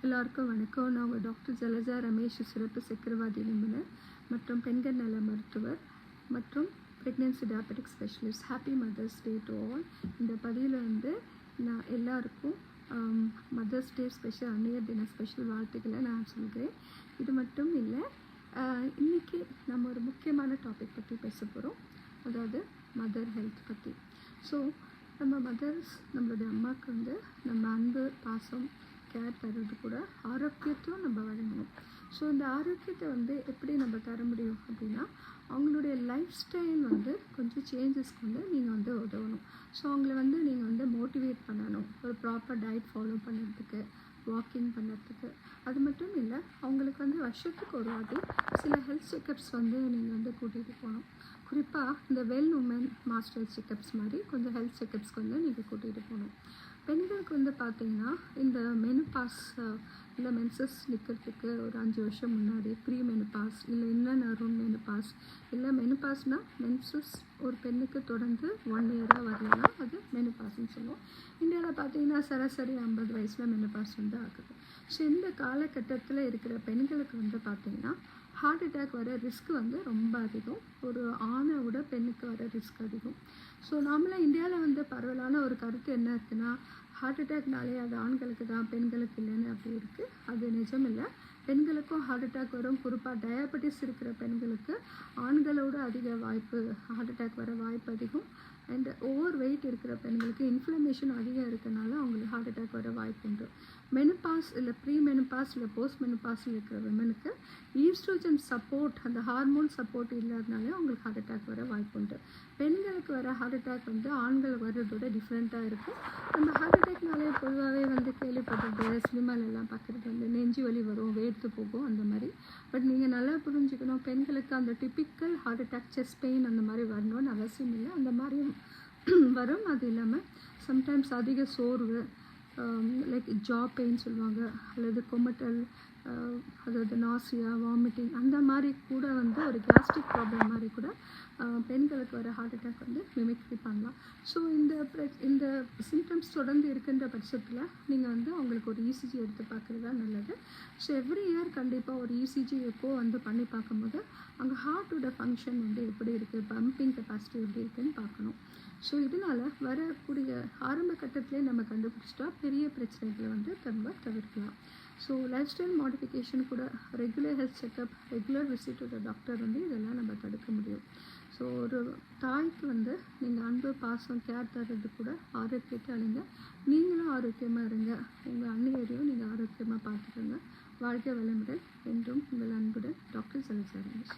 எல்லாருக்கும் வணக்கம். நான் உங்கள் டாக்டர் ஜலஜா ரமேஷ், சிறப்பு சக்கரவாதி நிபுணர் மற்றும் பெண்கள் நல மருத்துவர் மற்றும் pregnancy diabetic specialist. Happy mother's day to all. இந்த பதிவில் நான் எல்லாருக்கும் மதர்ஸ் டே ஸ்பெஷல், அன்னையர் தின ஸ்பெஷல் வாழ்த்துக்களை நான் சொல்கிறேன். இது மட்டும் இல்லை, இன்றைக்கி நம்ம ஒரு முக்கியமான டாபிக் பற்றி பேச போகிறோம், அதாவது மதர் ஹெல்த் பற்றி. ஸோ நம்ம மதர்ஸ், நம்மளுடைய அம்மாவுக்கு நம்ம அன்பு, பாசம், கேர் தர்றது கூட ஆரோக்கியத்தையும் நம்ம வழங்கணும். ஸோ இந்த ஆரோக்கியத்தை எப்படி நம்ம தர முடியும் அப்படின்னா, அவங்களுடைய லைஃப் ஸ்டைல் கொஞ்சம் சேஞ்சஸ்க்கு நீங்கள் உதவணும். ஸோ அவங்கள நீங்கள் மோட்டிவேட் பண்ணணும், ஒரு ப்ராப்பர் டயட் ஃபாலோ பண்ணுறதுக்கு, வாக்கிங் பண்ணுறதுக்கு. அது மட்டும் இல்லை, அவங்களுக்கு வருஷத்துக்கு ஒரு வாட்டி சில ஹெல்த் செக்கப்ஸ் நீங்கள் கூட்டிகிட்டு போகணும். குறிப்பாக இந்த வெல் உமன் மாஸ்டர் செக்கப்ஸ் மாதிரி கொஞ்சம் ஹெல்த் செக்கப்ஸ்க்கு நீங்கள் கூட்டிகிட்டு போகணும். பெண்களுக்கு பார்த்தீங்கன்னா, இந்த மெனுபாஸ் இல்லை மென்சஸ் நிற்கிறதுக்கு ஒரு 5 வருஷம் முன்னாடி ப்ரீ மெனுபாஸ், இல்லை இன்னும் அரௌண்ட் மெனுபாஸ், இல்லை மெனுபாஸ்னால் மென்சஸ் ஒரு பெண்ணுக்கு தொடர்ந்து 1 இயராக வரலன்னா அது மெனுபாஸ்ன்னு சொல்லுவோம். இந்தியாவில் பார்த்தீங்கன்னா சராசரி 50 வயசில் மெனுபாஸ் ஆகுது. ஸோ இந்த காலகட்டத்தில் இருக்கிற பெண்களுக்கு பார்த்தீங்கன்னா ஹார்ட் அட்டாக் வர ரிஸ்க் ரொம்ப அதிகம். ஒரு ஆணை விட பெண்ணுக்கு வர ரிஸ்க் அதிகம். ஸோ நாமளாக இந்தியாவில் பரவலான ஒரு கருத்து என்ன இருக்குன்னா, ஹார்ட் அட்டாக்னாலே அது ஆண்களுக்கு தான், பெண்களுக்கு இல்லைன்னு அப்படி இருக்குது. அது நிஜம் இல்லை. பெண்களுக்கும் ஹார்ட் அட்டாக் வரும். குறிப்பாக டயபெட்டிஸ் இருக்கிற பெண்களுக்கு ஆண்களோட அதிக வாய்ப்பு, ஹார்ட் அட்டாக் வர வாய்ப்பு அதிகம். அண்ட் ஓவர் வெயிட் இருக்கிற பெண்களுக்கு இன்ஃப்ளமேஷன் அதிகம் இருக்கிறனால அவங்களுக்கு ஹார்ட் அட்டாக் வர வாய்ப்பு உண்டு. மெனுபாஸ் இல்லை ப்ரீ மெனுபாஸ் இல்லை போஸ்ட் மெனுபாஸில் இருக்கிற விமனுக்கு ஈஸ்ட்ரோஜன் சப்போர்ட், அந்த ஹார்மோன் சப்போர்ட் இல்லாதனாலே அவங்களுக்கு ஹார்ட் அட்டாக் வர வாய்ப்பு உண்டு. பெண்களுக்கு வர ஹார்ட் அட்டாக் ஆண்கள் வர்றதோட டிஃப்ரெண்ட்டாக இருக்கும். நம்ம ஹார்ட் அட்டாக்னாலே பொதுவாகவே கேள்விப்பட்டது, சினிமாலெல்லாம் பார்க்குறது நெஞ்சு வலி வரும், வேர்த்து போகும், அந்த மாதிரி. பட் நீங்கள் நல்லா புரிஞ்சுக்கணும், பெண்களுக்கு அந்த typical heart attack, chest pain அந்த மாதிரி வரணும்னு அவசியம் இல்லை. அந்த மாதிரி வரும். அது இல்லாமல் சம்டைம்ஸ் அதிக சோர்வு, லைக் ஜா பெயின் சொல்லுவாங்க, அல்லது கொமட்டல், அதாவது நாசியா, வாமிட்டிங், அந்த மாதிரி கூட ஒரு கேஸ்ட்ரிக் ப்ராப்ளம் மாதிரி கூட பெண்களுக்கு வர ஹார்ட் அட்டாக் மிமிக்ரி பண்ணலாம். ஸோ இந்த சிம்டம்ஸ் தொடர்ந்து இருக்கின்ற பட்சத்தில் நீங்கள் அவங்களுக்கு ஒரு இசிஜி எடுத்து பார்க்குறது தான் நல்லது. ஸோ எவ்ரி இயர் கண்டிப்பாக ஒரு இசிஜி பண்ணி பார்க்கும்போது அங்கே ஹார்ட்டோட ஃபங்க்ஷன் எப்படி இருக்குது, பம்பிங் கெப்பாசிட்டி எப்படி இருக்குதுன்னு பார்க்கணும். ஸோ இதனால் வரக்கூடிய ஆரம்ப கட்டத்திலே நம்ம கண்டுபிடிச்சிட்டா பெரிய பிரச்சனைகளை நம்ம தவிர்க்கலாம். ஸோ லைஃப் ஸ்டைல் மாடிஃபிகேஷன் கூட, regular health checkup, regular visit to doctor இதெல்லாம் நம்ம தடுக்க முடியும். ஸோ ஒரு தாய்க்கு நீங்கள் அன்பு, பாசம், கேர் தர்றது கூட ஆரோக்கியத்தை அழிங்க. நீங்களும் ஆரோக்கியமாக இருங்க, உங்கள் அன்னையரையும் நீங்கள் ஆரோக்கியமாக பார்த்துக்கோங்க. வாழ்க்கை வளமுடன். என்றும் உங்கள் அன்புடன் டாக்டர் ஜலஜா ரமேஷ்.